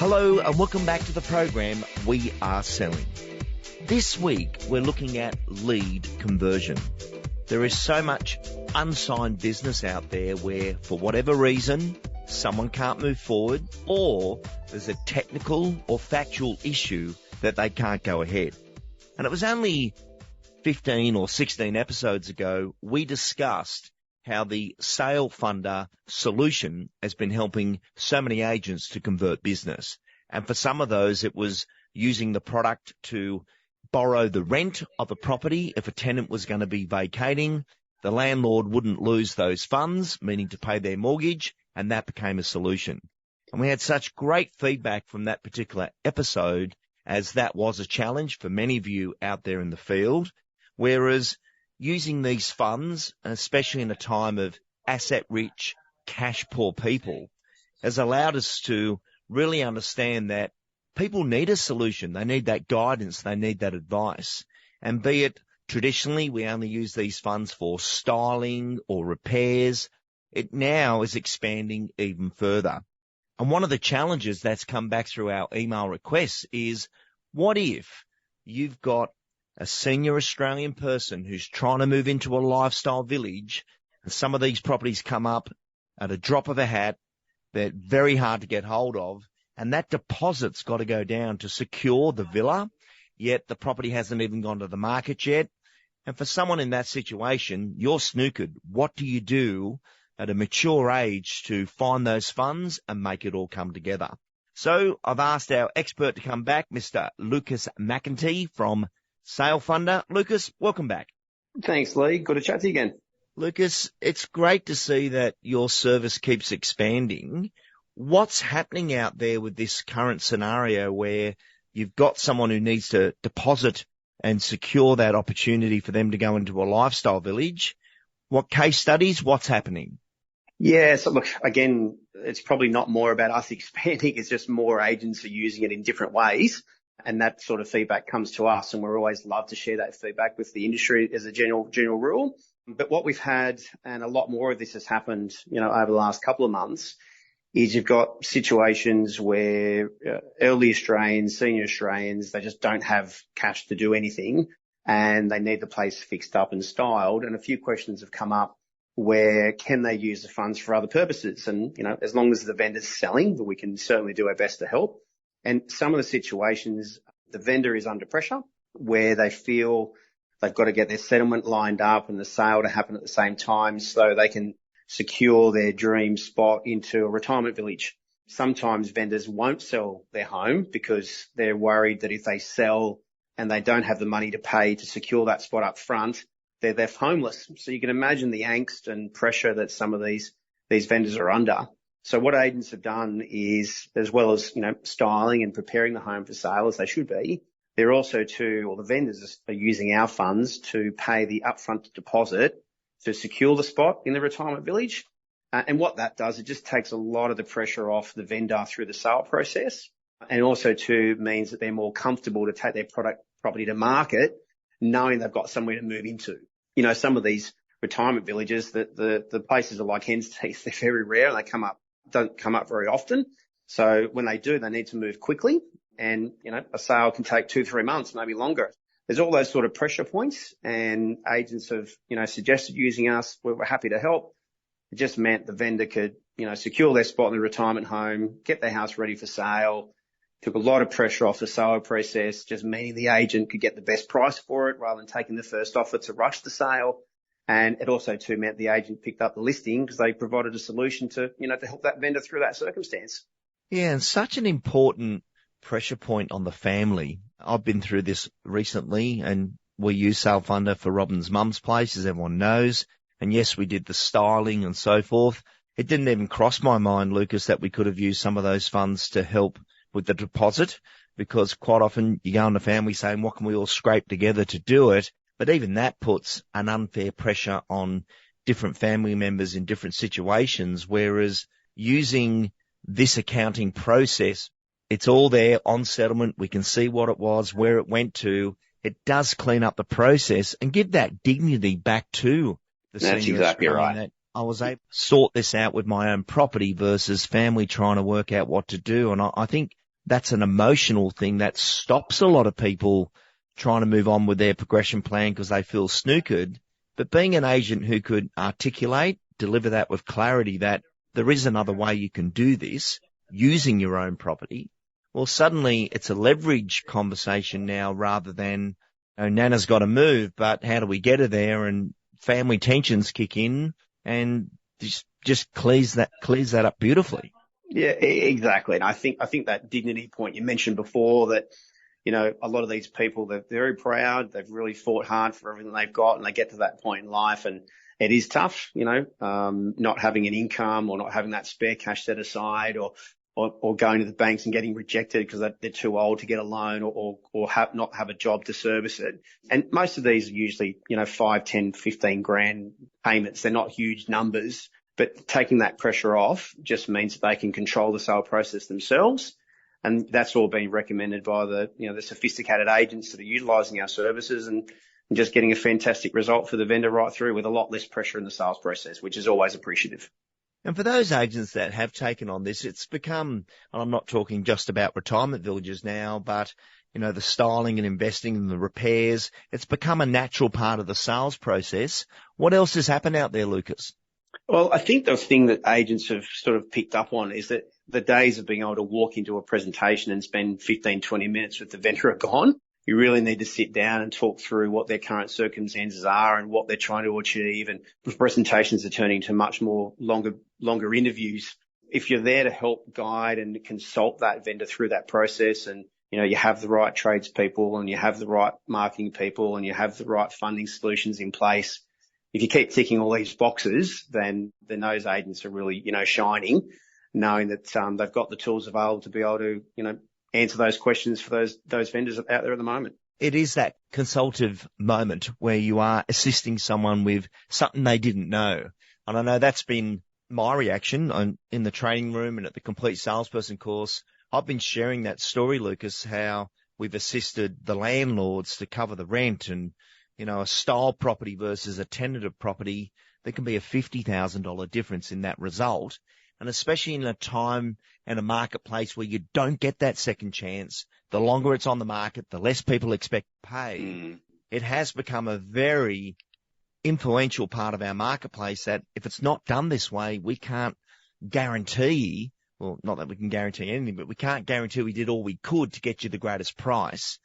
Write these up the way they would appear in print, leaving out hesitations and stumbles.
Hello and welcome back to the program We Are Selling. This week we're looking at lead conversion. There is so much unsigned business out there where, for whatever reason, someone can't move forward or there's a technical or factual issue that they can't go ahead. And it was only 15 or 16 episodes ago we discussed how the Salefunder solution has been helping so many agents to convert business. And for some of those, it was using the product to borrow the rent of a property if a tenant was going to be vacating. The landlord wouldn't lose those funds, meaning to pay their mortgage, and that became a solution. And we had such great feedback from that particular episode, as that was a challenge for many of you out there in the field, whereas using these funds, especially in a time of asset-rich, cash-poor people, has allowed us to really understand that people need a solution. They need that guidance. They need that advice. And be it traditionally, we only use these funds for styling or repairs. It now is expanding even further. And one of the challenges that's come back through our email requests is, what if you've got a senior Australian person who's trying to move into a lifestyle village, and some of these properties come up at a drop of a hat, they're very hard to get hold of, and that deposit's got to go down to secure the villa, yet the property hasn't even gone to the market yet. And for someone in that situation, you're snookered. What do you do at a mature age to find those funds and make it all come together? So I've asked our expert to come back, Mr. Lucas McIntyre from Salefunder. Lucas, welcome back. Thanks, Lee. Good to chat to you again. Lucas, it's great to see that your service keeps expanding. What's happening out there with this current scenario where you've got someone who needs to deposit and secure that opportunity for them to go into a lifestyle village? What case studies? What's happening? Yeah, so look, again, it's probably not more about us expanding. It's just more agents are using it in different ways. And that sort of feedback comes to us, and we're always love to share that feedback with the industry as a general rule. But what we've had, and a lot more of this has happened, over the last couple of months, is you've got situations where early Australians, senior Australians, they just don't have cash to do anything, and they need the place fixed up and styled. And a few questions have come up where can they use the funds for other purposes? And, as long as the vendor's selling, we can certainly do our best to help. And some of the situations, the vendor is under pressure where they feel they've got to get their settlement lined up and the sale to happen at the same time so they can secure their dream spot into a retirement village. Sometimes vendors won't sell their home because they're worried that if they sell and they don't have the money to pay to secure that spot up front, they're left homeless. So you can imagine the angst and pressure that some of these vendors are under. So what agents have done is, as well as, styling and preparing the home for sale as they should be, they're also the vendors are using our funds to pay the upfront deposit to secure the spot in the retirement village. And what that does, it just takes a lot of the pressure off the vendor through the sale process. And also too means that they're more comfortable to take their property to market, knowing they've got somewhere to move into. Some of these retirement villages, the places are like hen's teeth. They're very rare and don't come up very often. So when they do, they need to move quickly. And, a sale can take 2-3 months, maybe longer. There's all those sort of pressure points, and agents have, suggested using us. We're happy to help. It just meant the vendor could, secure their spot in the retirement home, get their house ready for sale. Took a lot of pressure off the sale process, just meaning the agent could get the best price for it rather than taking the first offer to rush the sale. And it also too meant the agent picked up the listing because they provided a solution to help that vendor through that circumstance. Yeah, and such an important pressure point on the family. I've been through this recently, and we use Salefunder for Robin's mum's place, as everyone knows. And yes, we did the styling and so forth. It didn't even cross my mind, Lucas, that we could have used some of those funds to help with the deposit, because quite often you go in the family saying, what can we all scrape together to do it? But even that puts an unfair pressure on different family members in different situations, whereas using this accounting process, it's all there on settlement. We can see what it was, where it went to. It does clean up the process and give that dignity back to the senior. That's exactly right. That I was able to sort this out with my own property versus family trying to work out what to do. And I think that's an emotional thing that stops a lot of people trying to move on with their progression plan because they feel snookered. But being an agent who could articulate, deliver that with clarity that there is another way you can do this using your own property, well, suddenly it's a leverage conversation now rather than, Nana's got to move, but how do we get her there? And family tensions kick in and just clears that up beautifully. Yeah, exactly. And I think that dignity point you mentioned before, that, a lot of these people, they're very proud. They've really fought hard for everything they've got, and they get to that point in life, and it is tough, not having an income or not having that spare cash set aside, or going to the banks and getting rejected because they're too old to get a loan, or not have a job to service it. And most of these are usually, 5, 10, 15 grand payments. They're not huge numbers, but taking that pressure off just means that they can control the sale process themselves. And that's all being recommended by the sophisticated agents that are utilising our services, and just getting a fantastic result for the vendor right through with a lot less pressure in the sales process, which is always appreciative. And for those agents that have taken on this, it's become, and I'm not talking just about retirement villages now, but, the styling and investing and the repairs, it's become a natural part of the sales process. What else has happened out there, Lucas? Well, I think the thing that agents have sort of picked up on is that the days of being able to walk into a presentation and spend 15, 20 minutes with the vendor are gone. You really need to sit down and talk through what their current circumstances are and what they're trying to achieve. And presentations are turning to much more longer interviews. If you're there to help guide and consult that vendor through that process, and, you have the right tradespeople and you have the right marketing people and you have the right funding solutions in place, if you keep ticking all these boxes, then those agents are really, shining, knowing that they've got the tools available to be able to, answer those questions for those vendors out there at the moment. It is that consultative moment where you are assisting someone with something they didn't know. And I know that's been my reaction in the training room and at the Complete Salesperson course. I've been sharing that story, Lucas, how we've assisted the landlords to cover the rent, and, a style property versus a tentative property, there can be a $50,000 difference in that result. And especially in a time and a marketplace where you don't get that second chance, the longer it's on the market, the less people expect to pay. It has become a very influential part of our marketplace that if it's not done this way, we can't guarantee, well, not that we can guarantee anything, but we can't guarantee we did all we could to get you the greatest price.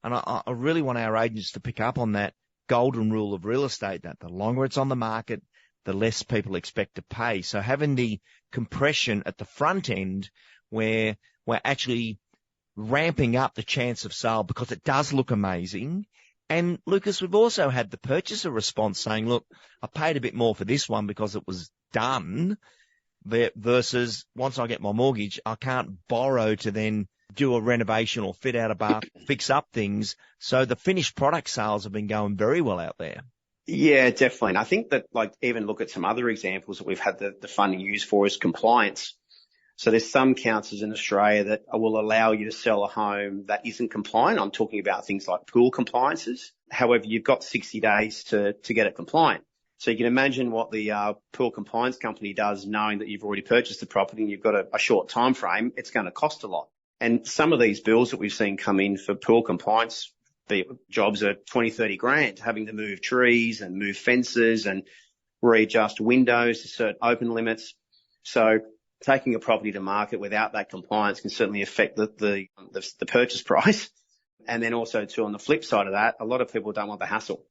And I really want our agents to pick up on that golden rule of real estate, that the longer it's on the market, the less people expect to pay. So having the compression at the front end where we're actually ramping up the chance of sale because it does look amazing. And Lucas, we've also had the purchaser response saying, look, I paid a bit more for this one because it was done, versus once I get my mortgage, I can't borrow to then do a renovation or fit out a bath, fix up things. So the finished product sales have been going very well out there. Yeah, definitely. And I think that, even look at some other examples that we've had the funding used for is compliance. So there's some councils in Australia that will allow you to sell a home that isn't compliant. I'm talking about things like pool compliances. However, you've got 60 days to get it compliant. So you can imagine what the pool compliance company does, knowing that you've already purchased the property and you've got a short time frame. It's going to cost a lot. And some of these bills that we've seen come in for pool compliance, the jobs are 20, 30 grand, having to move trees and move fences and readjust windows to certain open limits. So taking a property to market without that compliance can certainly affect the purchase price. And then also too, on the flip side of that, a lot of people don't want the hassle.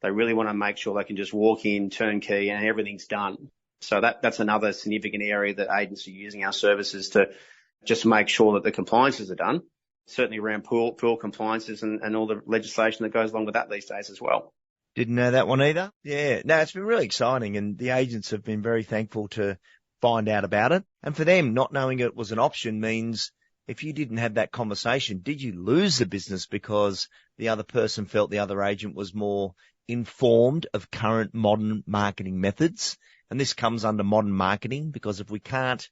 They really want to make sure they can just walk in, turnkey, and everything's done. So that's another significant area that agents are using our services to just make sure that the compliances are done. Certainly around pool compliances and all the legislation that goes along with that these days as well. Didn't know that one either. Yeah, no, it's been really exciting, and the agents have been very thankful to find out about it. And for them, not knowing it was an option means if you didn't have that conversation, did you lose the business because the other person felt the other agent was more informed of current modern marketing methods? And this comes under modern marketing, because if we can't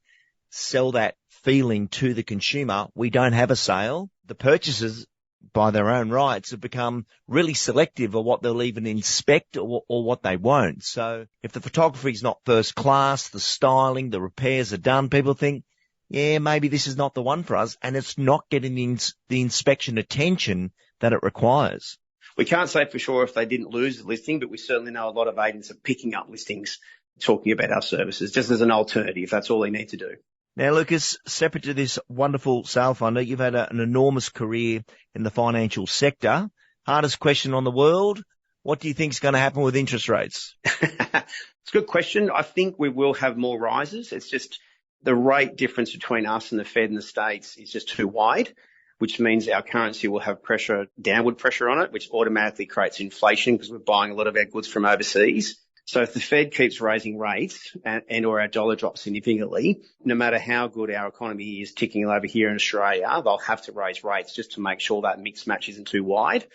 sell that feeling to the consumer, we don't have a sale. The purchasers, by their own rights, have become really selective of what they'll even inspect or what they won't. So if the photography is not first class, the styling, the repairs are done, people think, yeah, maybe this is not the one for us, and it's not getting the inspection attention that it requires. We can't say for sure if they didn't lose the listing, but we certainly know a lot of agents are picking up listings talking about our services just as an alternative. That's all they need to do. Now, Lucas, separate to this wonderful Salefunder, you've had an enormous career in the financial sector. Hardest question on the world. What do you think is going to happen with interest rates? It's a good question. I think we will have more rises. It's just the rate difference between us and the Fed in the States is just too wide, which means our currency will have downward pressure on it, which automatically creates inflation because we're buying a lot of our goods from overseas. So if the Fed keeps raising rates and or our dollar drops significantly, no matter how good our economy is ticking over here in Australia, they'll have to raise rates just to make sure that mix match isn't too wide.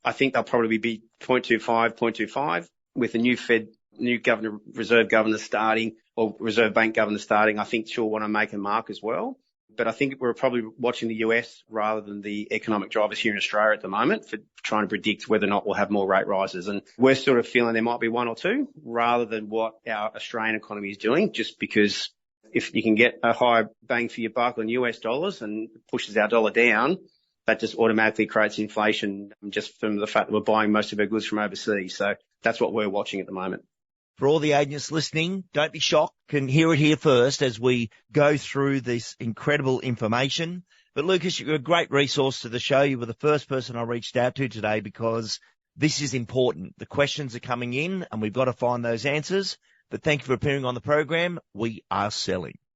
I think they'll probably be 0.25 with the new governor, Reserve Governor starting, or Reserve Bank Governor starting. I think she'll want to make a mark as well. But I think we're probably watching the US rather than the economic drivers here in Australia at the moment for trying to predict whether or not we'll have more rate rises. And we're sort of feeling there might be one or two rather than what our Australian economy is doing, just because if you can get a higher bang for your buck on US dollars and pushes our dollar down, that just automatically creates inflation just from the fact that we're buying most of our goods from overseas. So that's what we're watching at the moment. For all the agents listening, don't be shocked. Can hear it here first as we go through this incredible information. But Lucas, you're a great resource to the show. You were the first person I reached out to today because this is important. The questions are coming in and we've got to find those answers. But thank you for appearing on the program. We are selling.